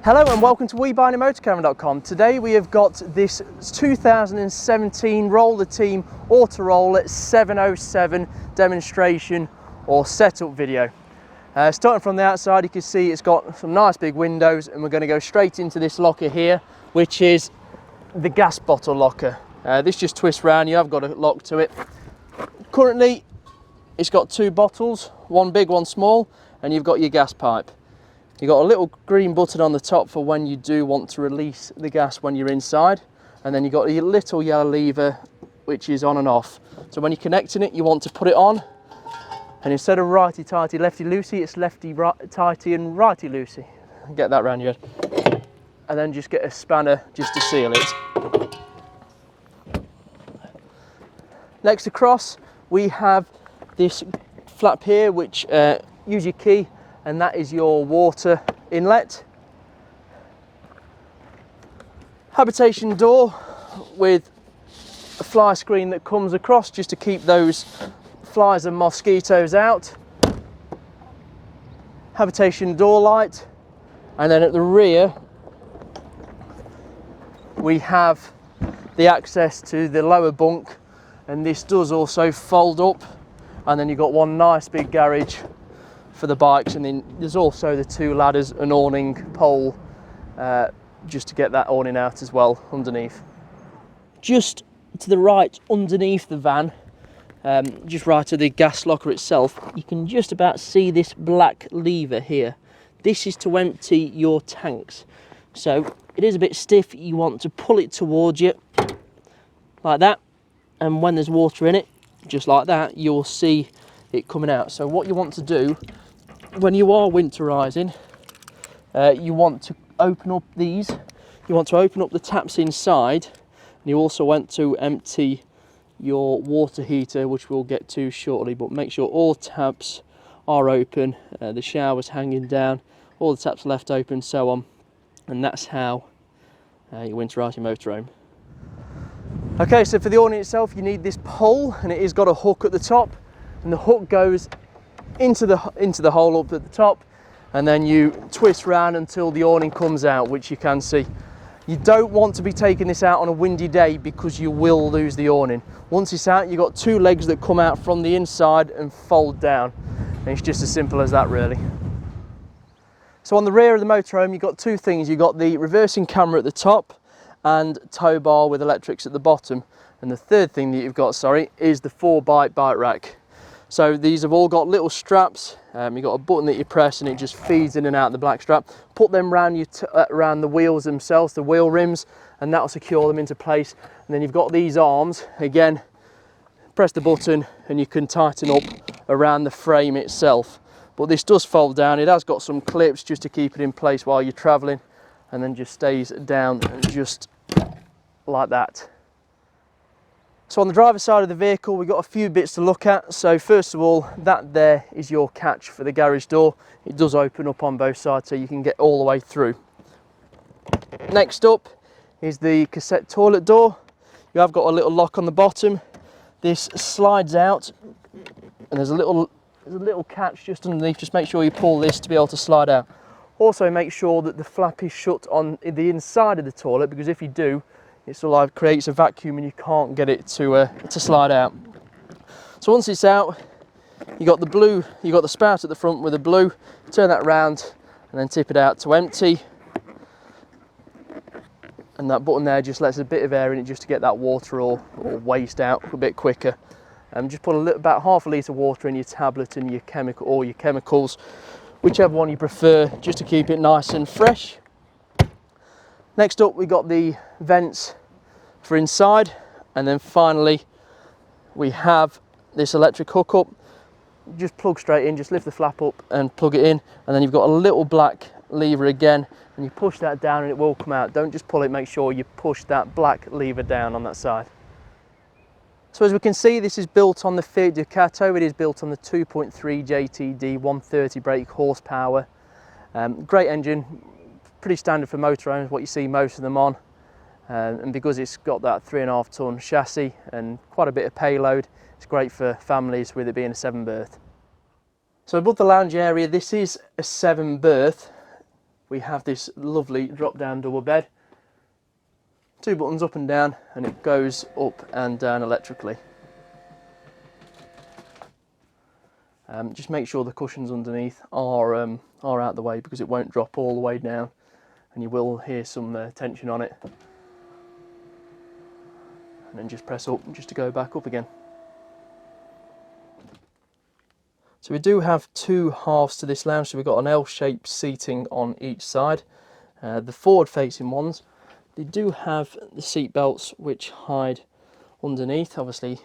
Hello and welcome to WeBuyAnyMotorcaravan.com. Today we have got this 2017 Roller Team Auto Roller 707 demonstration or setup video. Starting from the outside, you can see it's got some nice big windows, and we're going to go straight into this locker here, which is the gas bottle locker. This just twists round, you have got a lock to it. Currently it's got two bottles, one big, one small, and you've got your gas pipe. You've got a little green button on the top for when you do want to release the gas when you're inside, and then you've got your little yellow lever which is on and off. So when you're connecting it, you want to put it on, and instead of righty tighty lefty loosey, it's lefty tighty and righty loosey. Get that round your head, and then just get a spanner just to seal it. Next across we have this flap here, which use your key, and that is your water inlet. Habitation door with a fly screen that comes across just to keep those flies and mosquitoes out. Habitation door light, and then at the rear we have the access to the lower bunk, and this does also fold up, and then you've got one nice big garage for the bikes, and then there's also the two ladders, an awning pole, just to get that awning out as well underneath. Just to the right underneath the van, just right of the gas locker itself, you can just about see this black lever here. This is to empty your tanks. So it is a bit stiff, you want to pull it towards you like that, and when there's water in it, just like that, you'll see it coming out. So what you want to do when you are winterizing, you want to open up these, you want to open up the taps inside, and you also want to empty your water heater, which we'll get to shortly, but make sure all taps are open, the shower's hanging down, all the taps left open, so on, and that's how you winterize your motorhome. Okay, so for the awning itself, you need this pole, and it has got a hook at the top, and the hook goes into the hole up at the top, and then you twist round until the awning comes out, which you can see. You don't want to be taking this out on a windy day because you will lose the awning. Once it's out, you've got two legs that come out from the inside and fold down, and it's just as simple as that, really. So on the rear of the motorhome, you've got two things. You've got the reversing camera at the top and tow bar with electrics at the bottom, and the third thing that you've got, is the 4x bike rack. So these have all got little straps. You've got a button that you press and it just feeds in and out the black strap. Put them around the wheels themselves, the wheel rims, and that'll secure them into place. And then you've got these arms, again, press the button and you can tighten up around the frame itself. But this does fold down. It has got some clips just to keep it in place while you're traveling, and then just stays down just like that. So on the driver's side of the vehicle, we've got a few bits to look at. So first of all, that there is your catch for the garage door. It does open up on both sides so you can get all the way through. Next up is the cassette toilet door. You have got a little lock on the bottom. This slides out, and there's a little catch just underneath. Just make sure you pull this to be able to slide out. Also make sure that the flap is shut on the inside of the toilet, because if you do, it sort of creates a vacuum and you can't get it to slide out. So once it's out, you got the blue, you got the spout at the front with the blue. Turn that around and then tip it out to empty. And that button there just lets a bit of air in it just to get that water or waste out a bit quicker. Just put about half a litre of water in your tablet and your chemicals, whichever one you prefer, just to keep it nice and fresh. Next up, we got the vents for inside, and then finally we have this electric hookup. Just plug straight in, just lift the flap up and plug it in, and then you've got a little black lever again, and you push that down and it will come out. Don't just pull it, make sure you push that black lever down on that side. So as we can see, this is built on the Fiat Ducato. It is built on the 2.3 JTD 130 brake horsepower. Great engine, pretty standard for motorhomes, what you see most of them on. And because it's got that 3.5 ton chassis and quite a bit of payload, it's great for families with it being a 7 berth. So above the lounge area, this is a 7 berth. we have this lovely drop down double bed. 2 buttons up and down, and it goes up and down electrically. Just make sure the cushions underneath are out the way, because it won't drop all the way down and you will hear some tension on it. And then just press up just to go back up again. So we do have 2 halves to this lounge, so we've got an L-shaped seating on each side. The forward facing ones, they do have the seat belts which hide underneath. Obviously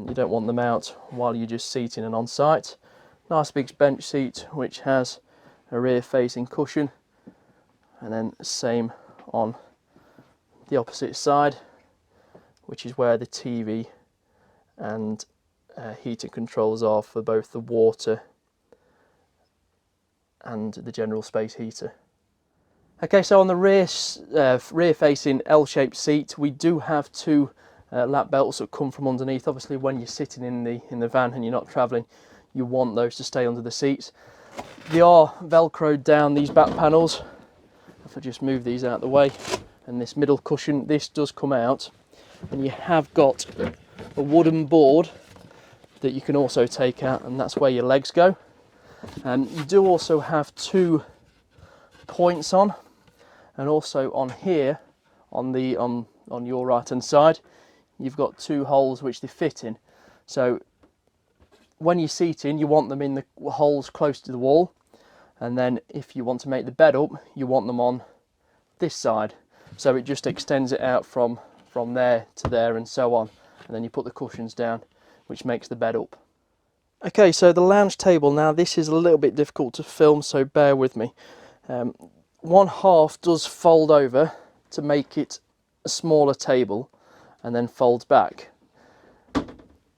you don't want them out while you're just seating and on site. Nice big bench seat which has a rear facing cushion, and then same on the opposite side, which is where the TV and heater controls are for both the water and the general space heater. Okay, so on the rear facing L-shaped seat, we do have 2 lap belts that come from underneath. Obviously when you're sitting in the van and you're not travelling, you want those to stay under the seats. They are velcroed down, these back panels. If I just move these out of the way, and this middle cushion, this does come out, and you have got a wooden board that you can also take out, and that's where your legs go. And you do also have 2 points on, and also on here on your right hand side you've got 2 holes which they fit in. So when you're seating, you want them in the holes close to the wall, and then if you want to make the bed up, you want them on this side, so it just extends it out from there to there and so on, and then you put the cushions down, which makes the bed up. Okay, so the lounge table, now this is a little bit difficult to film, so bear with me. One half does fold over to make it a smaller table, and then folds back.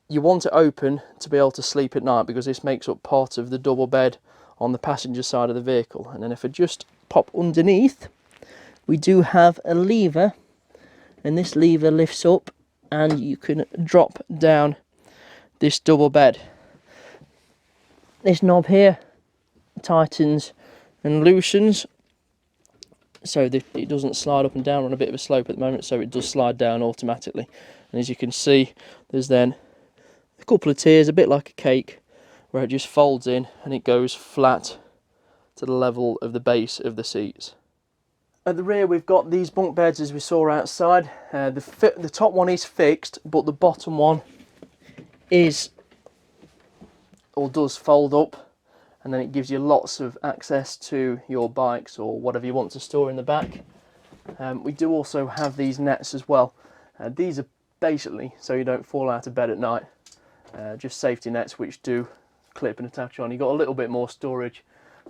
You want it open to be able to sleep at night, because this makes up part of the double bed on the passenger side of the vehicle. And then if I just pop underneath, we do have a lever, and this lever lifts up and you can drop down this double bed. This knob here tightens and loosens, so that it doesn't slide up and down. We're on a bit of a slope at the moment, so it does slide down automatically. And as you can see, there's then a couple of tiers, a bit like a cake, where it just folds in and it goes flat to the level of the base of the seats. At the rear we've got these bunk beds as we saw outside. The top one is fixed, but the bottom one is, or does, fold up, and then it gives you lots of access to your bikes or whatever you want to store in the back. We do also have these nets as well. These are basically so you don't fall out of bed at night. Just safety nets which do clip and attach on. You've got a little bit more storage,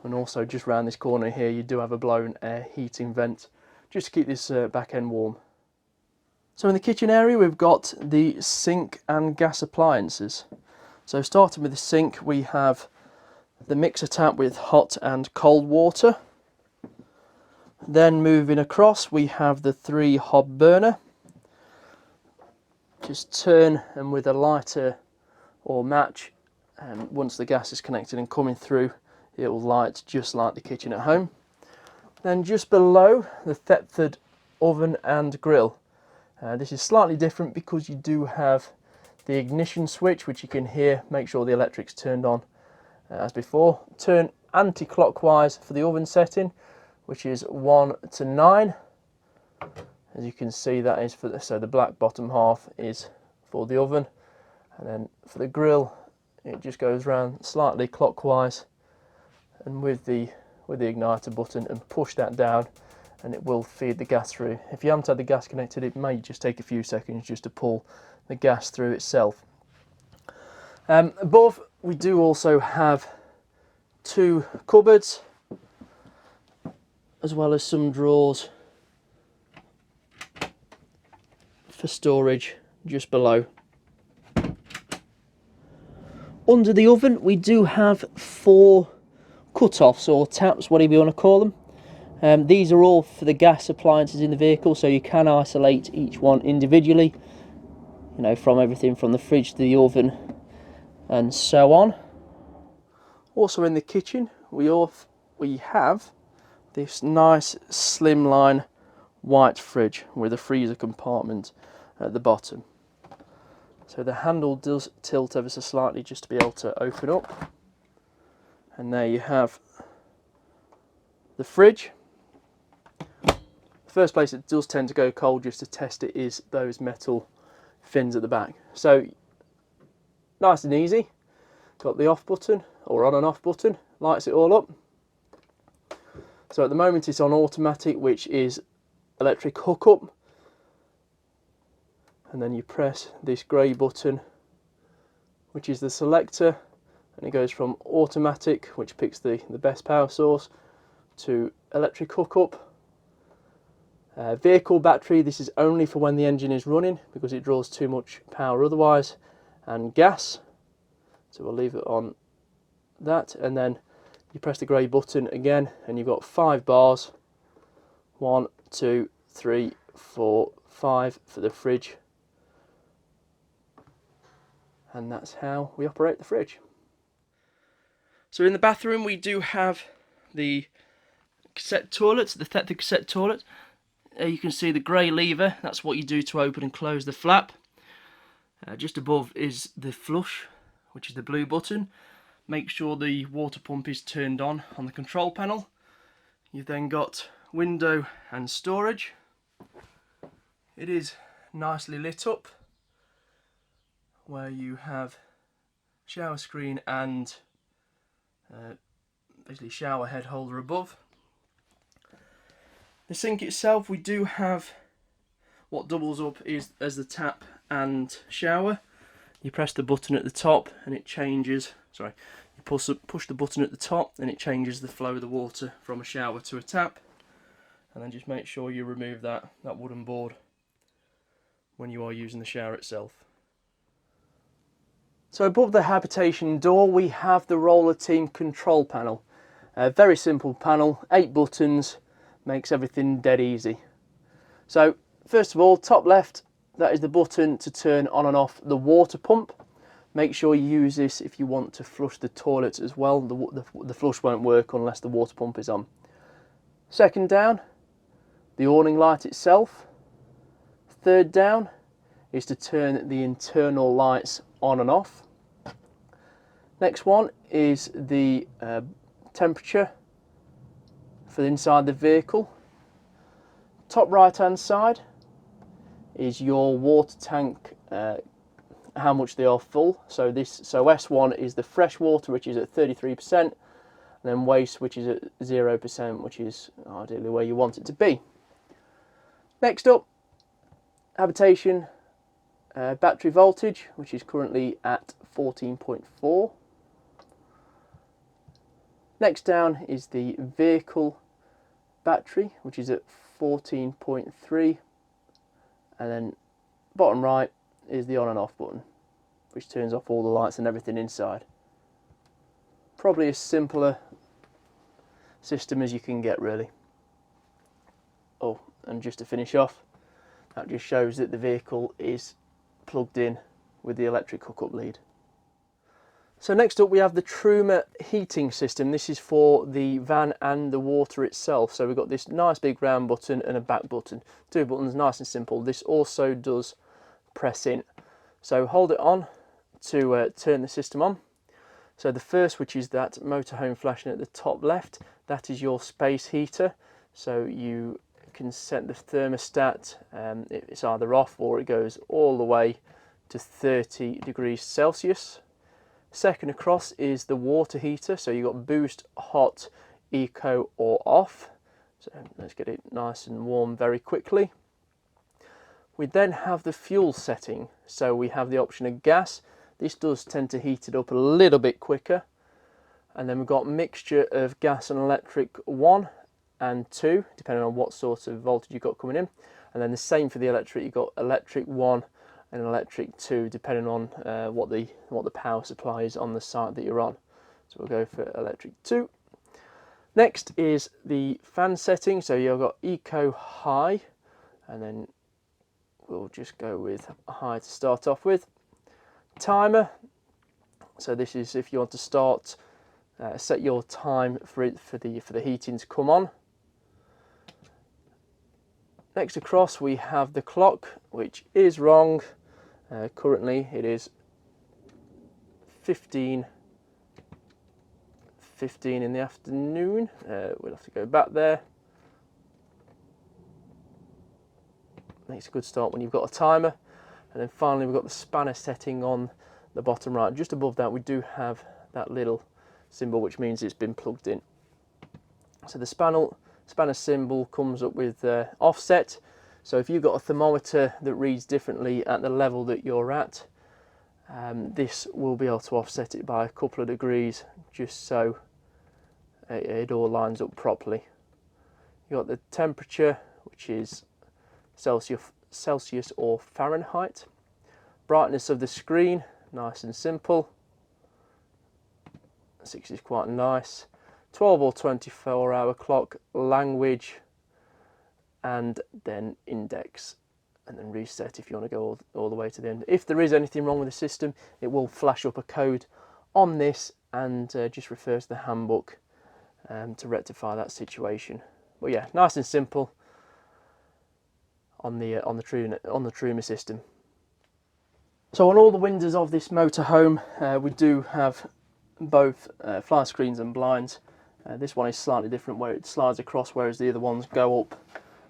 and also just round this corner here you do have a blown air heating vent just to keep this back end warm. So in the kitchen area we've got the sink and gas appliances. So starting with the sink, we have the mixer tap with hot and cold water. Then moving across we have the 3 hob burner. Just turn, and with a lighter or match, and once the gas is connected and coming through, it will light just like the kitchen at home. Then just below, the Thetford oven and grill. This is slightly different because you do have the ignition switch, which you can hear. Make sure the electric's turned on as before. Turn anti-clockwise for the oven setting, which is 1 to 9. As you can see, that is for so the black bottom half is for the oven, and then for the grill it just goes round slightly clockwise, and with the igniter button, and push that down and it will feed the gas through. If you haven't had the gas connected, it may just take a few seconds just to pull the gas through itself. Above we do also have 2 cupboards, as well as some drawers for storage just below. Under the oven we do have 4 cut-offs or taps, whatever you want to call them. These are all for the gas appliances in the vehicle, so you can isolate each one individually, you know, from everything from the fridge to the oven and so on. Also in the kitchen we have this nice slimline white fridge with a freezer compartment at the bottom. So the handle does tilt ever so slightly just to be able to open up. And there you have the fridge. The first place it does tend to go cold just to test it is those metal fins at the back. So nice and easy. Got the off button, or on and off button, lights it all up. So at the moment it's on automatic, which is electric hookup. And then you press this grey button, which is the selector, and it goes from automatic, which picks the best power source, to electric hookup. Vehicle battery, this is only for when the engine is running because it draws too much power otherwise, and gas. So we'll leave it on that, and then you press the grey button again and you've got 5 bars. 1, 2, 3, 4, 5 for the fridge. And that's how we operate the fridge. So in the bathroom we do have the cassette toilet, the cassette toilet. You can see the grey lever, that's what you do to open and close the flap. Just above is the flush, which is the blue button. Make sure the water pump is turned on the control panel. You've then got window and storage. It is nicely lit up, where you have shower screen and basically shower head holder above. The sink itself, we do have what doubles up as the tap and shower. You press the button at the top and it changes, you push the button at the top and it changes the flow of the water from a shower to a tap. And then just make sure you remove that wooden board when you are using the shower itself. So above the habitation door we have the Roller Team control panel. A very simple panel, 8 buttons, makes everything dead easy. So first of all, top left, that is the button to turn on and off the water pump. Make sure you use this if you want to flush the toilet as well. The flush won't work unless the water pump is on. Second down, the awning light itself. Third down is to turn the internal lights on and off. Next one is the temperature for inside the vehicle. Top right hand side is your water tank, how much they are full. So S1 is the fresh water, which is at 33%, and then waste, which is at 0%, which is ideally where you want it to be. Next up, habitation battery voltage, which is currently at 14.4. Next down is the vehicle battery, which is at 14.3, and then bottom right is the on and off button, which turns off all the lights and everything inside. Probably a simpler system as you can get, really. Oh, and just to finish off, that just shows that the vehicle is plugged in with the electric hookup lead. So next up we have the Truma heating system. This is for the van and the water itself. So we've got this nice big round button and a back button. 2 buttons, nice and simple. This also does press in. So hold it on to turn the system on. So the first, which is that Motorhome flashing at the top left, that is your space heater. So you can set the thermostat, it's either off or it goes all the way to 30 degrees Celsius. Second across is the water heater, so you've got boost, hot, eco or off. So let's get it nice and warm very quickly. We then have the fuel setting, so we have the option of gas. This does tend to heat it up a little bit quicker. And then we've got mixture of gas and electric 1 and 2, depending on what sort of voltage you've got coming in. And then the same for the electric, you've got electric 1 and electric 2, depending on what the power supply is on the site that you're on. So we'll go for electric 2. Next is the fan setting, so you've got eco high, and then we'll just go with high to start off with. Timer, so this is if you want to start, set your time for the heating to come on. Next across we have the clock, which is wrong. Currently it is 15 in the afternoon. We'll have to go back there. Makes a good start when you've got a timer. And then finally we've got the spanner setting on the bottom right. Just above that we do have that little symbol, which means it's been plugged in. So the spanner symbol comes up with offset. So if you've got a thermometer that reads differently at the level that you're at, this will be able to offset it by a couple of degrees, just so it all lines up properly. You've got the temperature, which is Celsius or Fahrenheit. Brightness of the screen, nice and simple. 6 is quite nice. 12 or 24 hour clock, language, and then index, and then reset if you want to go all the way to the end. If there is anything wrong with the system, it will flash up a code on this and just refer to the handbook to rectify that situation. But yeah, nice and simple on the Truma system. So on all the windows of this motorhome, we do have both fly screens and blinds. This one is slightly different, where it slides across, whereas the other ones go up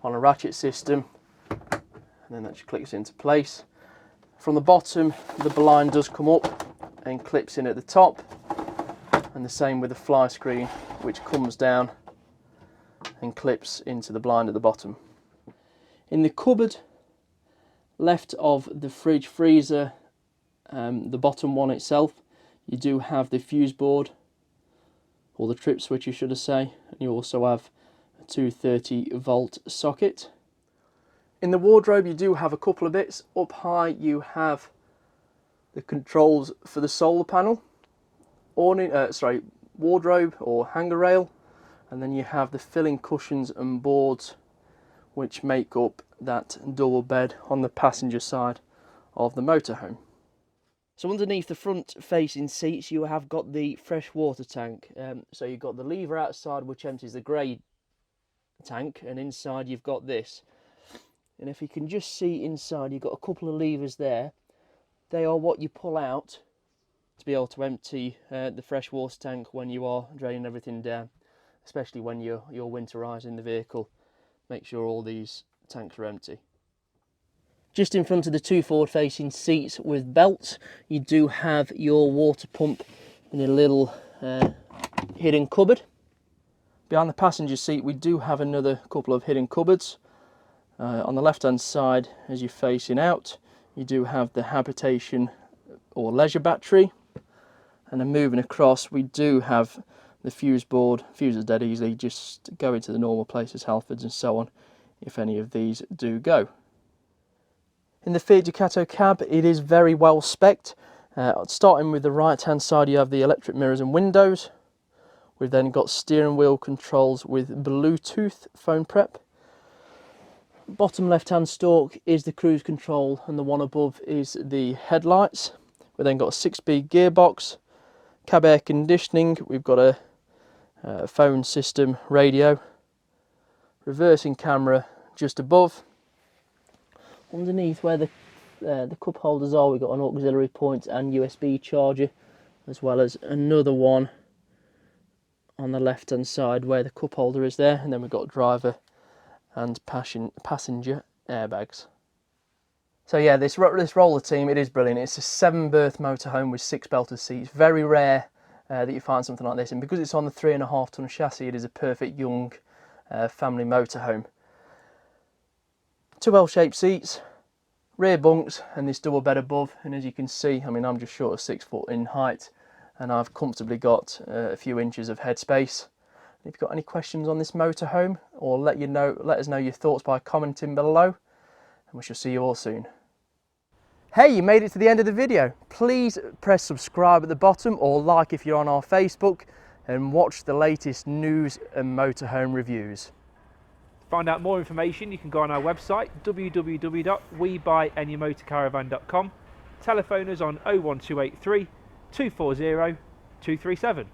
on a ratchet system, and then that just clicks into place. From the bottom, the blind does come up and clips in at the top, and the same with the fly screen, which comes down and clips into the blind at the bottom. In the cupboard left of the fridge freezer, the bottom one itself, you do have the fuse board, or the trip switch you should say, and you also have a 230-volt socket. In the wardrobe you do have a couple of bits. Up high you have the controls for the solar panel, wardrobe or hanger rail, and then you have the filling cushions and boards which make up that double bed on the passenger side of the motorhome. So underneath the front facing seats you have got the fresh water tank. So you've got the lever outside which empties the grey tank, and inside you've got this. And if you can just see inside, you've got a couple of levers there. They are what you pull out to be able to empty the fresh water tank when you are draining everything down, especially when you're winterising the vehicle. Make sure all these tanks are empty. Just in front of the two forward facing seats with belts, you do have your water pump in a little hidden cupboard. Behind the passenger seat we do have another couple of hidden cupboards. On the left hand side, as you're facing out, you do have the habitation or leisure battery, and then moving across we do have the fuse board. Fuses dead easily, just go into the normal places, Halfords and so on, if any of these do go. In the Fiat Ducato cab, it is very well spec'd. Starting with the right hand side, you have the electric mirrors and windows. We've then got steering wheel controls with Bluetooth phone prep. Bottom left hand stalk is the cruise control, and the one above is the headlights. We've then got a 6-speed gearbox, cab air conditioning, we've got a phone system, radio, reversing camera just above. Underneath where the cup holders are, we've got an auxiliary point and USB charger, as well as another one on the left hand side where the cup holder is there, and then we've got driver and passenger airbags. So yeah, this roller team, it is brilliant. It's a 7-berth motorhome with 6 belted seats. Very rare that you find something like this, and because it's on the 3.5 ton chassis, it is a perfect young family motorhome. 2 L-shaped seats, rear bunks, and this double bed above. And as you can see, I mean, I'm just short of 6 foot in height, and I've comfortably got a few inches of headspace. If you've got any questions on this motorhome, or let us know your thoughts by commenting below, and we shall see you all soon. Hey, you made it to the end of the video. Please press subscribe at the bottom, or like if you're on our Facebook, and watch the latest news and motorhome reviews. To find out more information, you can go on our website www.webuyanymotorcaravan.com. Telephone us on 01283 240 237.